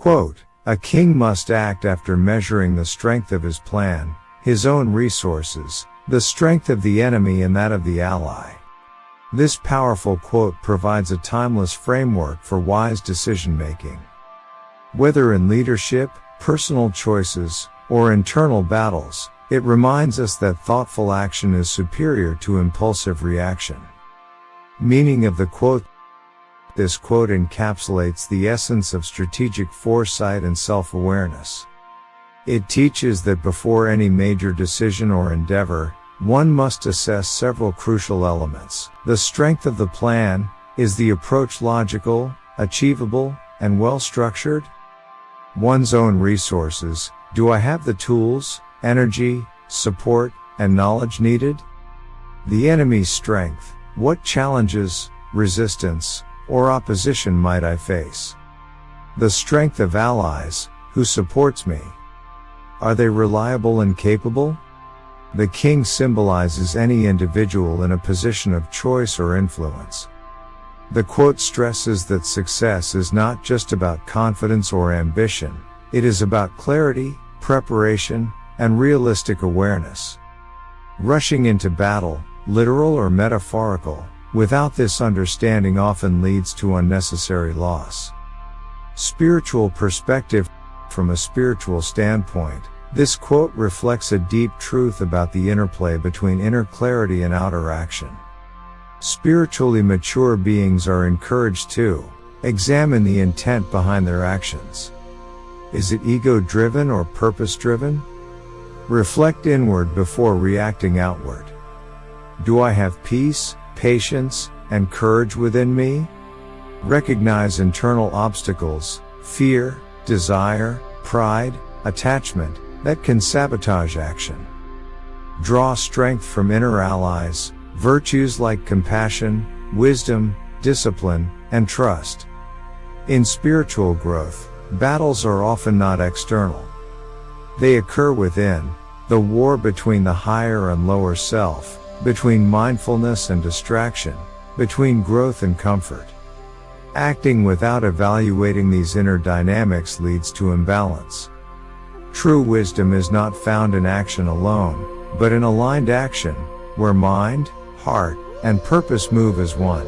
Quote, "A king must act after measuring the strength of his plan, his own resources, the strength of the enemy and that of the ally." This powerful quote provides a timeless framework for wise decision-making. Whether in leadership, personal choices, or internal battles, it reminds us that thoughtful action is superior to impulsive reaction. Meaning of the quote: this quote encapsulates the essence of strategic foresight and self-awareness. It teaches that before any major decision or endeavor, one must assess several crucial elements. The strength of the plan. Is the approach logical, achievable, and well-structured? One's own resources. Do I have the tools, energy, support, and knowledge needed? The enemy's strength. What challenges, resistance, or opposition might I face? The strength of allies. Who supports me? Are they reliable and capable? The king symbolizes any individual in a position of choice or influence. The quote stresses that success is not just about confidence or ambition, it is about clarity, preparation, and realistic awareness. Rushing into battle, literal or metaphorical, without this understanding often leads to unnecessary loss. Spiritual perspective. From a spiritual standpoint, this quote reflects a deep truth about the interplay between inner clarity and outer action. Spiritually mature beings are encouraged to examine the intent behind their actions. Is it ego-driven or purpose-driven? Reflect inward before reacting outward. Do I have peace, patience, and courage within me? Recognize internal obstacles, fear, desire, pride, attachment, that can sabotage action. Draw strength from inner allies, virtues like compassion, wisdom, discipline, and trust. In spiritual growth, battles are often not external. They occur within, the war between the higher and lower self, between mindfulness and distraction, between growth and comfort. Acting without evaluating these inner dynamics leads to imbalance. True wisdom is not found in action alone, but in aligned action, where mind, heart, and purpose move as one.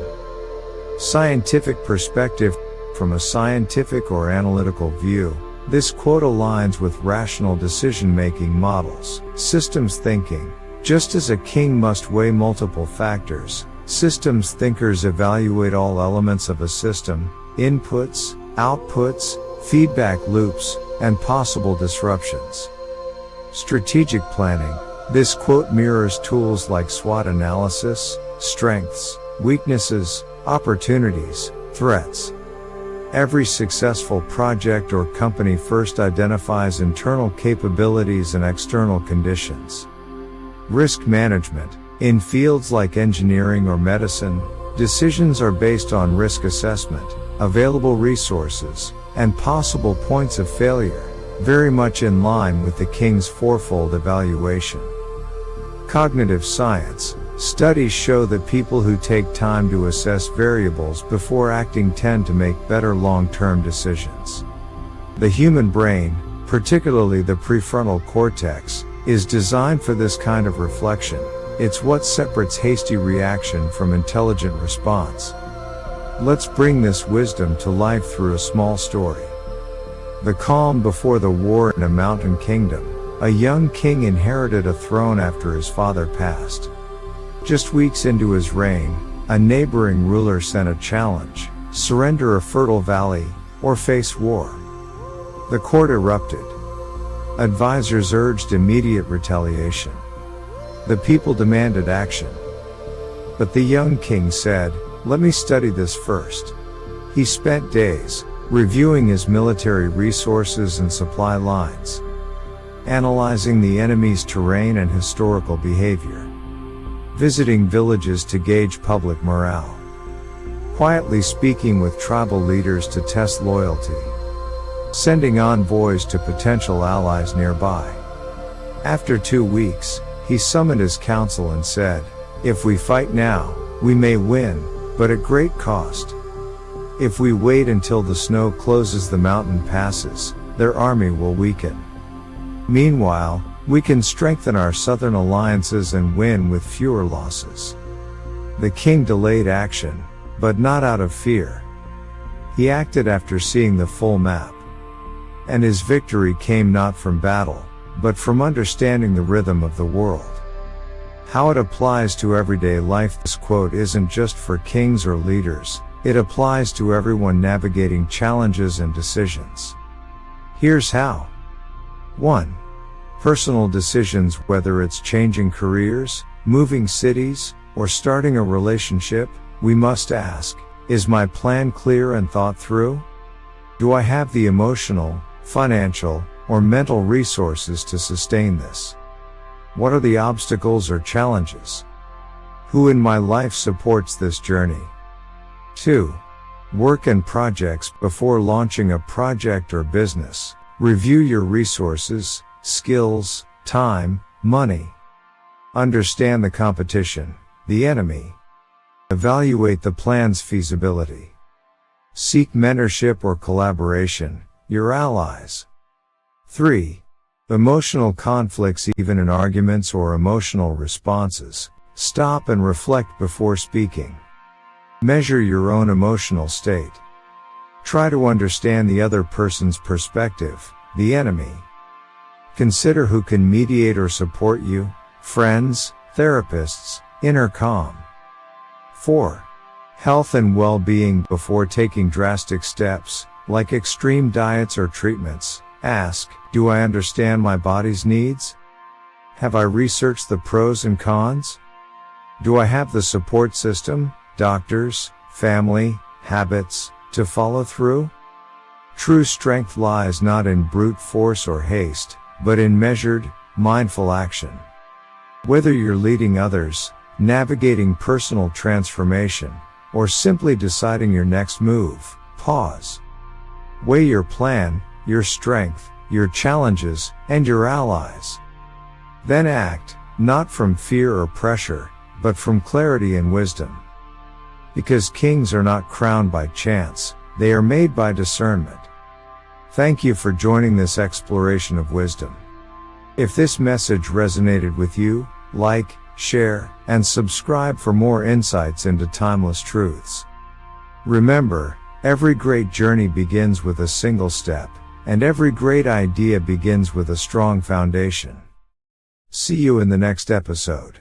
Scientific perspective. From a scientific or analytical view, this quote aligns with rational decision-making models, systems thinking. Just as a king must weigh multiple factors, systems thinkers evaluate all elements of a system, inputs, outputs, feedback loops, and possible disruptions. Strategic planning. This quote mirrors tools like SWOT analysis, strengths, weaknesses, opportunities, threats. Every successful project or company first identifies internal capabilities and external conditions. Risk management. In fields like engineering or medicine, decisions are based on risk assessment, available resources, and possible points of failure, very much in line with the king's fourfold evaluation. Cognitive science. Studies show that people who take time to assess variables before acting tend to make better long-term decisions. The human brain, particularly the prefrontal cortex, is designed for this kind of reflection. It's what separates hasty reaction from intelligent response. Let's bring this wisdom to life through a small story. The calm before the war. In a mountain kingdom, a young king inherited a throne after his father passed. Just weeks into his reign, a neighboring ruler sent a challenge: surrender a fertile valley, or face war. The court erupted. Advisors urged immediate retaliation. The people demanded action. But the young king said, "Let me study this first." He spent days, reviewing his military resources and supply lines, analyzing the enemy's terrain and historical behavior, visiting villages to gauge public morale, quietly speaking with tribal leaders to test loyalty, sending envoys to potential allies nearby. After 2 weeks, he summoned his council and said, "If we fight now, we may win, but at great cost. If we wait until the snow closes, the mountain passes, their army will weaken. Meanwhile, we can strengthen our southern alliances and win with fewer losses. The king delayed action, but not out of fear. He acted after seeing the full map. And his victory came not from battle, but from understanding the rhythm of the world. How it applies to everyday life. This quote isn't just for kings or leaders, it applies to everyone navigating challenges and decisions. Here's how. 1. Personal decisions. Whether it's changing careers, moving cities, or starting a relationship, we must ask, is my plan clear and thought through? Do I have the emotional, financial, or mental resources to sustain this? What are the obstacles or challenges? Who in my life supports this journey? 2. Work and projects. Before launching a project or business, review your resources, skills, time, money. Understand the competition, the enemy. Evaluate the plan's feasibility. Seek mentorship or collaboration, your allies. 3. Emotional conflicts. Even in arguments or emotional responses, stop and reflect before speaking. Measure your own emotional state. Try to understand the other person's perspective, the enemy. Consider who can mediate or support you, friends, therapists, inner calm. 4. Health and well-being. Before taking drastic steps, like extreme diets or treatments, ask, do I understand my body's needs? Have I researched the pros and cons? Do I have the support system, doctors, family, habits, to follow through? True strength lies not in brute force or haste, but in measured, mindful action. Whether you're leading others, navigating personal transformation, or simply deciding your next move, pause. Weigh your plan, your strength, your challenges, and your allies. Then act, not from fear or pressure, but from clarity and wisdom. Because kings are not crowned by chance, they are made by discernment. Thank you for joining this exploration of wisdom. If this message resonated with you, like, share, and subscribe for more insights into timeless truths. Remember, every great journey begins with a single step, and every great idea begins with a strong foundation. See you in the next episode.